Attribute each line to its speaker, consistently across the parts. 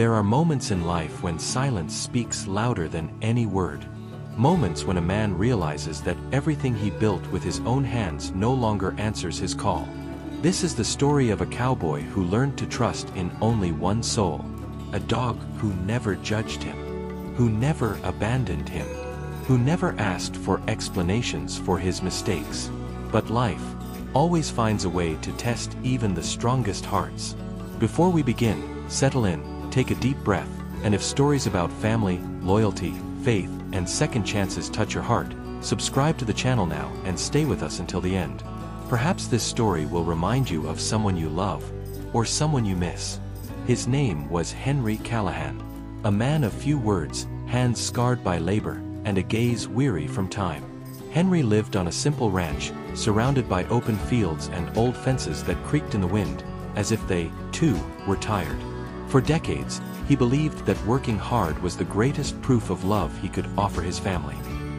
Speaker 1: There are moments in life when silence speaks louder than any word. Moments when a man realizes that everything he built with his own hands no longer answers his call. This is the story of a cowboy who learned to trust in only one soul. A dog who never judged him, who never abandoned him, who never asked for explanations for his mistakes. But life always finds a way to test even the strongest hearts. Before we begin, settle in, take a deep breath, and if stories about family, loyalty, faith, and second chances touch your heart, subscribe to the channel now and stay with us until the end. Perhaps this story will remind you of someone you love, or someone you miss. His name was Henry Callahan. A man of few words, hands scarred by labor, and a gaze weary from time. Henry lived on a simple ranch, surrounded by open fields and old fences that creaked in the wind, as if they, too, were tired. For decades, he believed that working hard was the greatest proof of love he could offer his family.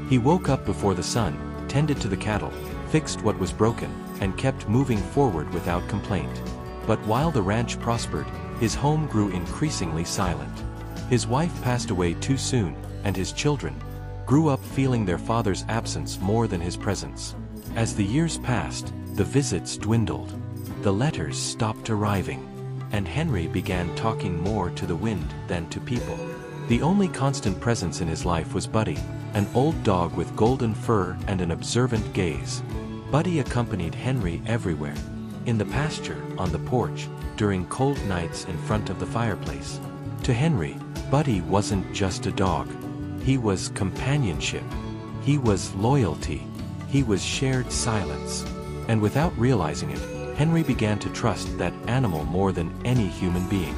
Speaker 1: He woke up before the sun, tended to the cattle, fixed what was broken, and kept moving forward without complaint. But while the ranch prospered, his home grew increasingly silent. His wife passed away too soon, and his children grew up feeling their father's absence more than his presence. As the years passed, the visits dwindled. The letters stopped arriving, and Henry began talking more to the wind than to people. The only constant presence in his life was Buddy, an old dog with golden fur and an observant gaze. Buddy accompanied Henry everywhere. In the pasture, on the porch, during cold nights in front of the fireplace. To Henry, Buddy wasn't just a dog. He was companionship. He was loyalty. He was shared silence. And without realizing it, Henry began to trust that animal more than any human being.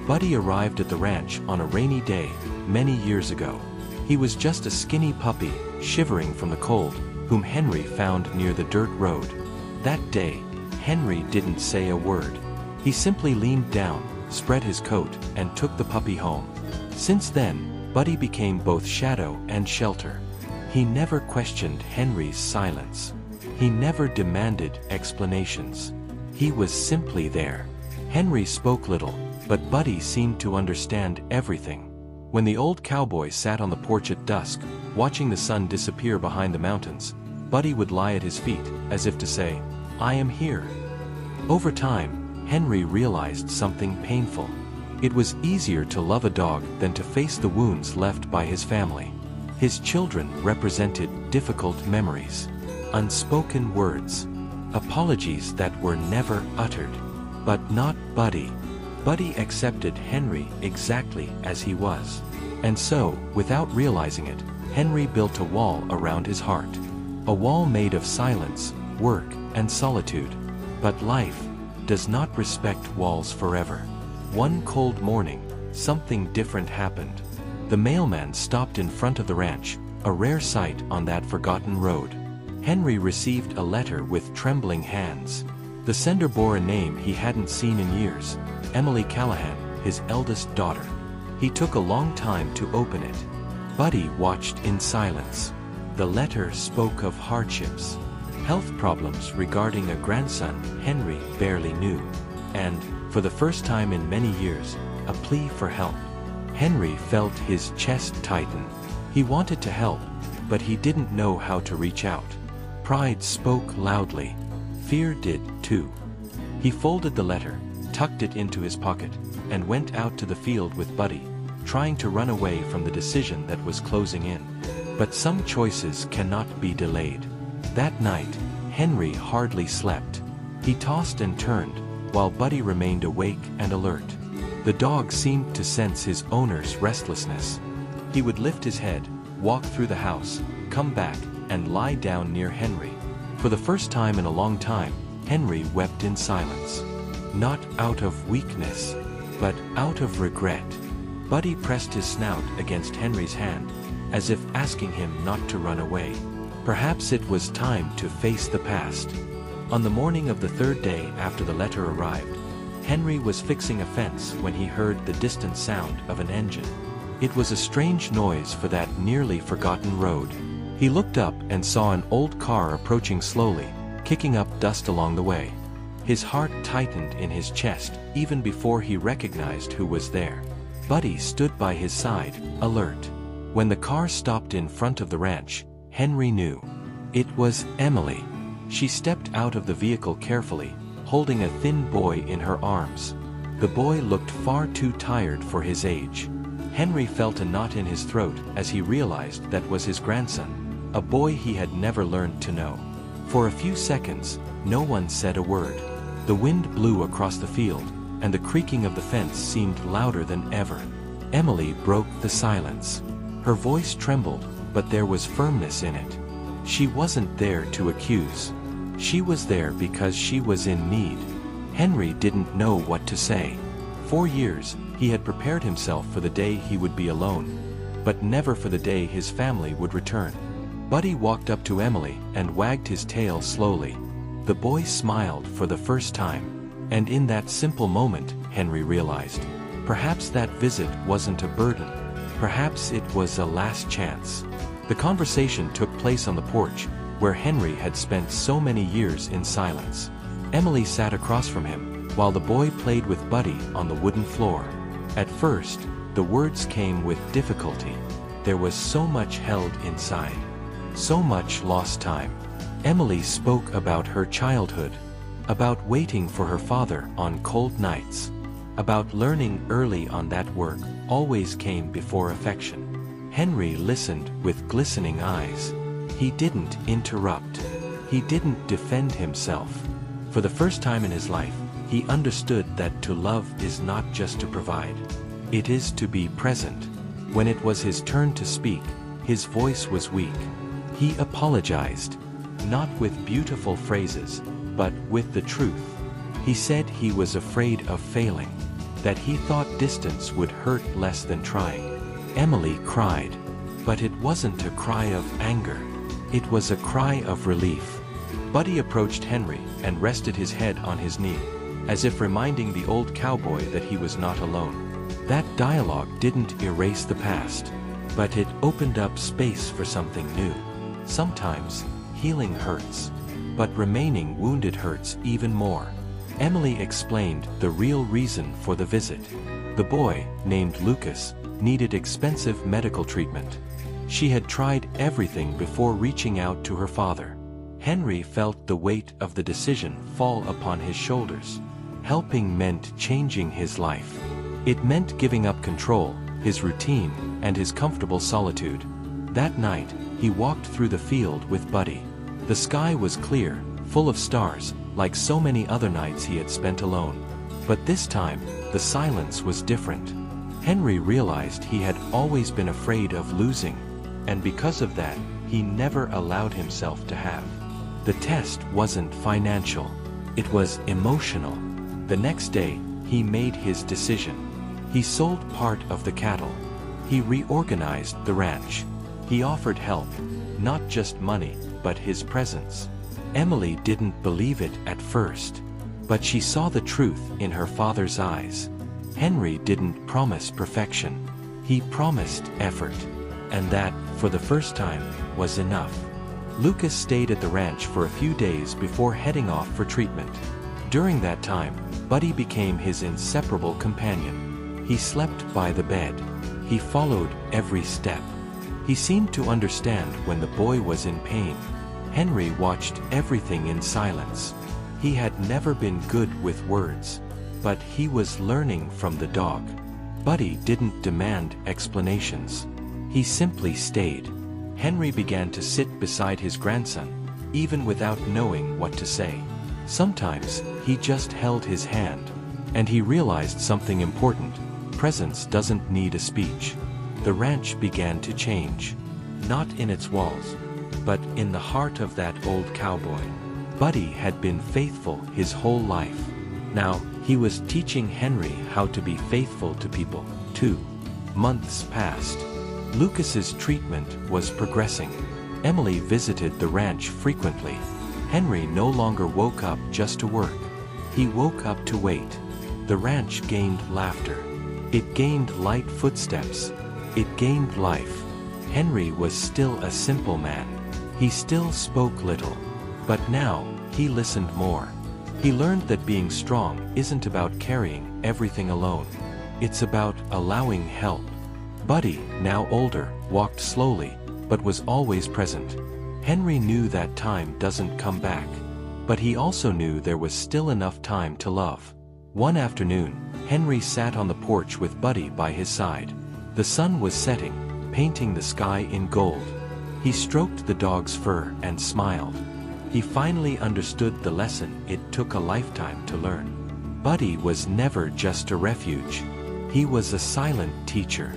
Speaker 1: Buddy arrived at the ranch on a rainy day, many years ago. He was just a skinny puppy, shivering from the cold, whom Henry found near the dirt road. That day, Henry didn't say a word. He simply leaned down, spread his coat, and took the puppy home. Since then, Buddy became both shadow and shelter. He never questioned Henry's silence. He never demanded explanations. He was simply there. Henry spoke little, but Buddy seemed to understand everything. When the old cowboy sat on the porch at dusk, watching the sun disappear behind the mountains, Buddy would lie at his feet, as if to say, "I am here." Over time, Henry realized something painful. It was easier to love a dog than to face the wounds left by his family. His children represented difficult memories, unspoken words, apologies that were never uttered. But not Buddy. Buddy accepted Henry exactly as he was. And so, without realizing it, Henry built a wall around his heart. A wall made of silence, work, and solitude. But life does not respect walls forever. One cold morning, something different happened. The mailman stopped in front of the ranch, a rare sight on that forgotten road. Henry received a letter with trembling hands. The sender bore a name he hadn't seen in years, Emily Callahan, his eldest daughter. He took a long time to open it. Buddy watched in silence. The letter spoke of hardships, health problems regarding a grandson Henry barely knew, and, for the first time in many years, a plea for help. Henry felt his chest tighten. He wanted to help, but he didn't know how to reach out. Pride spoke loudly. Fear did too. He folded the letter, tucked it into his pocket, and went out to the field with Buddy, trying to run away from the decision that was closing in. But some choices cannot be delayed. That night, Henry hardly slept. He tossed and turned, while Buddy remained awake and alert. The dog seemed to sense his owner's restlessness. He would lift his head, walk through the house, come back, and lie down near Henry. For the first time in a long time, Henry wept in silence. Not out of weakness, but out of regret. Buddy pressed his snout against Henry's hand, as if asking him not to run away. Perhaps it was time to face the past. On the morning of the third day after the letter arrived, Henry was fixing a fence when he heard the distant sound of an engine. It was a strange noise for that nearly forgotten road. He looked up and saw an old car approaching slowly, kicking up dust along the way. His heart tightened in his chest even before he recognized who was there. Buddy stood by his side, alert. When the car stopped in front of the ranch, Henry knew. It was Emily. She stepped out of the vehicle carefully, holding a thin boy in her arms. The boy looked far too tired for his age. Henry felt a knot in his throat as he realized that was his grandson, a boy he had never learned to know. For a few seconds, no one said a word. The wind blew across the field, and the creaking of the fence seemed louder than ever. Emily broke the silence. Her voice trembled, but there was firmness in it. She wasn't there to accuse. She was there because she was in need. Henry didn't know what to say. For years, he had prepared himself for the day he would be alone, but never for the day his family would return. Buddy walked up to Emily and wagged his tail slowly. The boy smiled for the first time, and in that simple moment, Henry realized, perhaps that visit wasn't a burden. Perhaps it was a last chance. The conversation took place on the porch, where Henry had spent so many years in silence. Emily sat across from him, while the boy played with Buddy on the wooden floor. At first, the words came with difficulty. There was so much held inside. So much lost time. Emily spoke about her childhood, about waiting for her father on cold nights, about learning early on that work always came before affection. Henry listened with glistening eyes. He didn't interrupt. He didn't defend himself. For the first time in his life, he understood that to love is not just to provide. It is to be present. When it was his turn to speak, his voice was weak. He apologized, not with beautiful phrases, but with the truth. He said he was afraid of failing, that he thought distance would hurt less than trying. Emily cried, but it wasn't a cry of anger. It was a cry of relief. Buddy approached Henry and rested his head on his knee, as if reminding the old cowboy that he was not alone. That dialogue didn't erase the past, but it opened up space for something new. Sometimes, healing hurts, but remaining wounded hurts even more. Emily explained the real reason for the visit. The boy, named Lucas, needed expensive medical treatment. She had tried everything before reaching out to her father. Henry felt the weight of the decision fall upon his shoulders. Helping meant changing his life. It meant giving up control, his routine, and his comfortable solitude. That night, he walked through the field with Buddy. The sky was clear, full of stars, like so many other nights he had spent alone. But this time, the silence was different. Henry realized he had always been afraid of losing, and because of that, he never allowed himself to have. The test wasn't financial. It was emotional. The next day, he made his decision. He sold part of the cattle. He reorganized the ranch. He offered help, not just money, but his presence. Emily didn't believe it at first, but she saw the truth in her father's eyes. Henry didn't promise perfection. He promised effort, and that, for the first time, was enough. Lucas stayed at the ranch for a few days before heading off for treatment. During that time, Buddy became his inseparable companion. He slept by the bed. He followed every step. He seemed to understand when the boy was in pain. Henry watched everything in silence. He had never been good with words, but he was learning from the dog. Buddy didn't demand explanations. He simply stayed. Henry began to sit beside his grandson, even without knowing what to say. Sometimes, he just held his hand, and he realized something important. Presence doesn't need a speech. The ranch began to change. Not in its walls, but in the heart of that old cowboy. Buddy had been faithful his whole life. Now, he was teaching Henry how to be faithful to people, too. Months passed. Lucas's treatment was progressing. Emily visited the ranch frequently. Henry no longer woke up just to work. He woke up to wait. The ranch gained laughter. It gained light footsteps. It gained life. Henry was still a simple man. He still spoke little. But now, he listened more. He learned that being strong isn't about carrying everything alone. It's about allowing help. Buddy, now older, walked slowly, but was always present. Henry knew that time doesn't come back. But he also knew there was still enough time to love. One afternoon, Henry sat on the porch with Buddy by his side. The sun was setting, painting the sky in gold. He stroked the dog's fur and smiled. He finally understood the lesson it took a lifetime to learn. Buddy was never just a refuge. He was a silent teacher.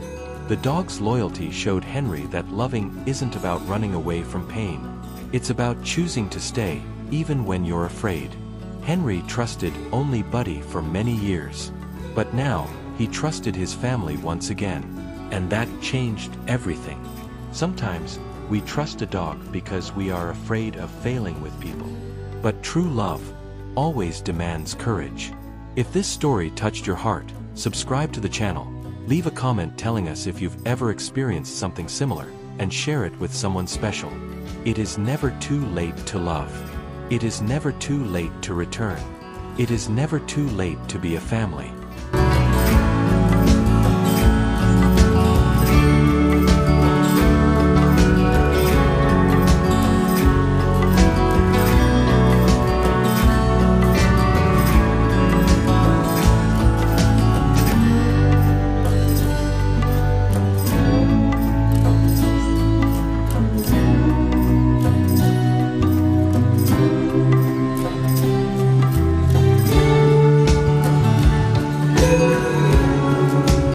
Speaker 1: The dog's loyalty showed Henry that loving isn't about running away from pain. It's about choosing to stay, even when you're afraid. Henry trusted only Buddy for many years. But now, he trusted his family once again. And that changed everything. Sometimes, we trust a dog because we are afraid of failing with people. But true love always demands courage. If this story touched your heart, subscribe to the channel, leave a comment telling us if you've ever experienced something similar, and share it with someone special. It is never too late to love. It is never too late to return. It is never too late to be a family.